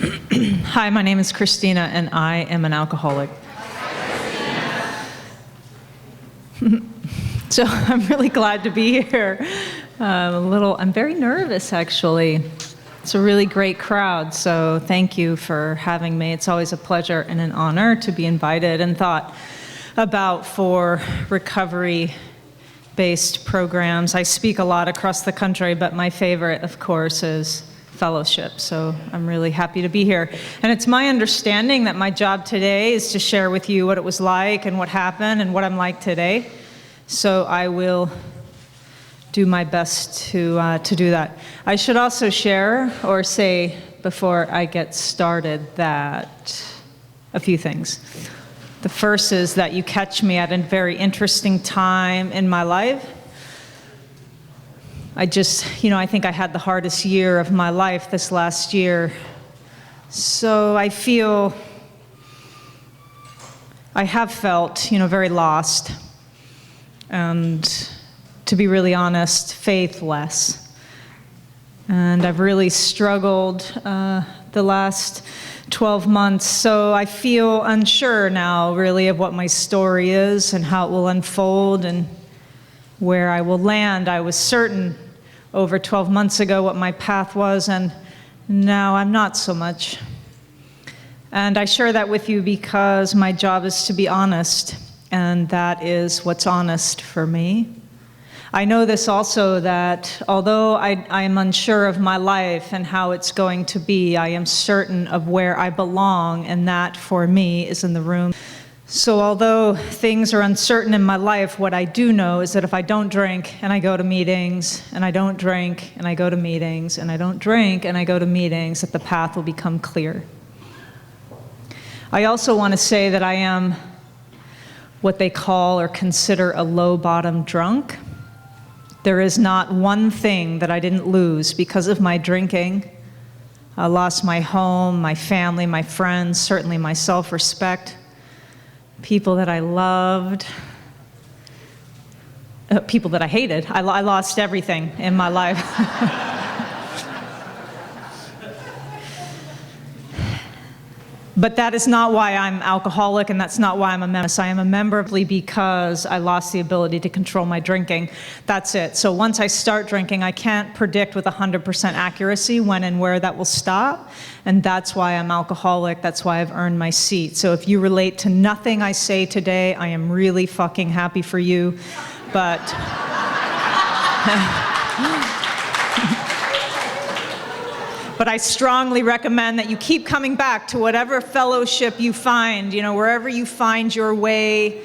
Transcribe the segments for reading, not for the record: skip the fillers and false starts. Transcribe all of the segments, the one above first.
Hi, my name is Kristina, and I am an alcoholic. So I'm really glad to be here. I'm very nervous, actually. It's a really great crowd, so thank you for having me. It's always a pleasure and an honor to be invited and thought about for recovery-based programs. I speak a lot across the country, but my favorite, of course, is fellowship, so I'm really happy to be here. And it's my understanding that my job today is to share with you what it was like and what happened and what I'm like today. So I will do my best to do that. I should also share or say before I get started that a few things. The first is that you catch me at a very interesting time in my life. I think I had the hardest year of my life this last year. So I have felt, very lost. And to be really honest, faithless. And I've really struggled the last 12 months. So I feel unsure now, really, of what my story is and how it will unfold and where I will land. I was certain over 12 months ago what my path was, and now I'm not so much. And I share that with you because my job is to be honest, and that is what's honest for me. I know this also, that although I am unsure of my life and how it's going to be, I am certain of where I belong, and that for me is in the room. So although things are uncertain in my life, what I do know is that if I don't drink and I go to meetings, and I don't drink and I go to meetings, and I don't drink and I go to meetings, that the path will become clear. I also want to say that I am what they call or consider a low-bottom drunk. There is not one thing that I didn't lose because of my drinking. I lost my home, my family, my friends, certainly my self-respect, people that I loved, people that I hated. I lost everything in my life. But that is not why I'm alcoholic, and that's not why I'm a member. I am a member because I lost the ability to control my drinking. That's it. So once I start drinking, I can't predict with 100% accuracy when and where that will stop, and that's why I'm alcoholic. That's why I've earned my seat. So if you relate to nothing I say today, I am really fucking happy for you, but... But I strongly recommend that you keep coming back to whatever fellowship you find, wherever you find your way,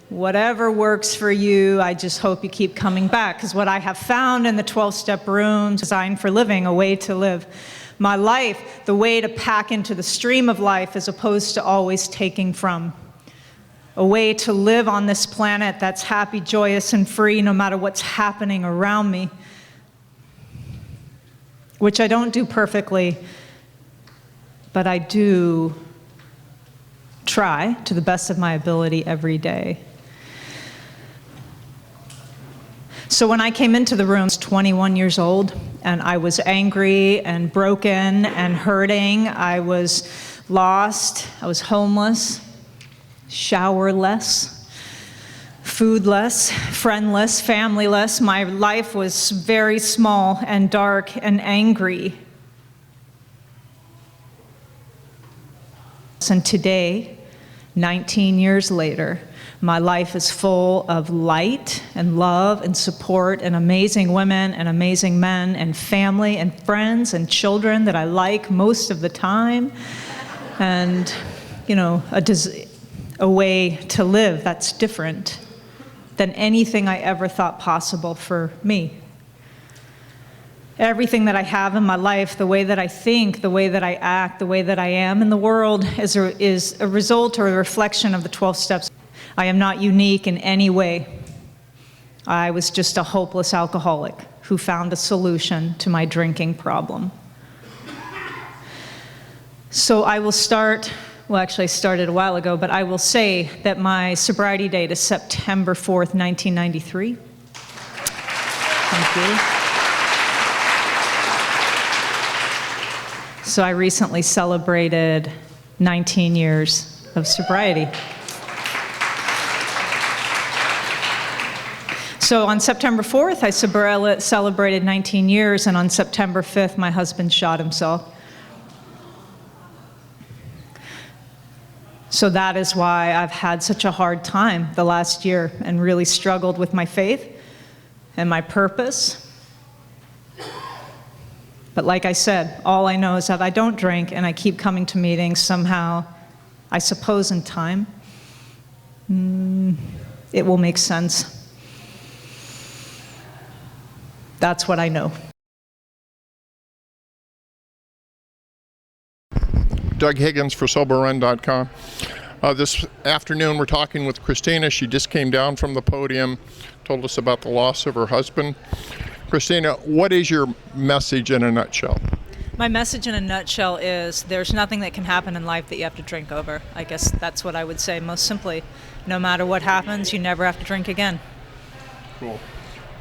whatever works for you. I just hope you keep coming back, because what I have found in the 12-step rooms, designed for living, a way to live my life, the way to pack into the stream of life as opposed to always taking from. A way to live on this planet that's happy, joyous, and free no matter what's happening around me. Which I don't do perfectly, but I do try to the best of my ability every day. So when I came into the room, I was 21 years old, and I was angry and broken and hurting. I was lost. I was homeless, showerless, foodless, friendless, familyless. My life was very small and dark and angry. And today, 19 years later, my life is full of light and love and support and amazing women and amazing men and family and friends and children that I like most of the time. And, a way to live that's different than anything I ever thought possible for me. Everything that I have in my life, the way that I think, the way that I act, the way that I am in the world is a result or a reflection of the 12 steps. I am not unique in any way. I was just a hopeless alcoholic who found a solution to my drinking problem. So I will start. Well, actually, I started a while ago, but I will say that my sobriety date is September 4th, 1993. Thank you. So I recently celebrated 19 years of sobriety. So on September 4th, I celebrated 19 years, and on September 5th, my husband shot himself. So that is why I've had such a hard time the last year and really struggled with my faith and my purpose. But like I said, all I know is that I don't drink and I keep coming to meetings somehow, I suppose in time, it will make sense. That's what I know. Doug Higgins for SoberRun.com. This afternoon we're talking with Kristina. She just came down from the podium, told us about the loss of her husband. Kristina, what is your message in a nutshell? My message in a nutshell is there's nothing that can happen in life that you have to drink over. I guess that's what I would say most simply. No matter what happens, you never have to drink again. Cool.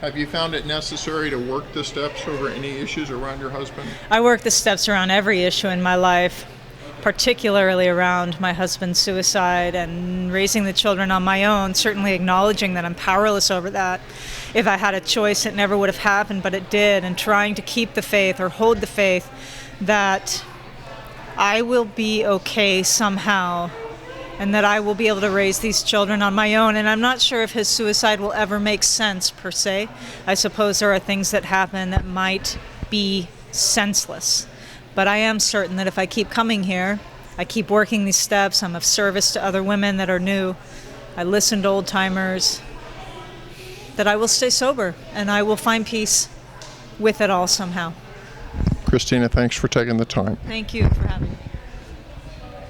Have you found it necessary to work the steps over any issues around your husband? I work the steps around every issue in my life, particularly around my husband's suicide and raising the children on my own, certainly acknowledging that I'm powerless over that. If I had a choice, it never would have happened, but it did, and trying to keep the faith or hold the faith that I will be okay somehow and that I will be able to raise these children on my own. And I'm not sure if his suicide will ever make sense, per se. I suppose there are things that happen that might be senseless. But I am certain that if I keep coming here, I keep working these steps, I'm of service to other women that are new, I listen to old-timers, that I will stay sober and I will find peace with it all somehow. Kristina, thanks for taking the time. Thank you for having me.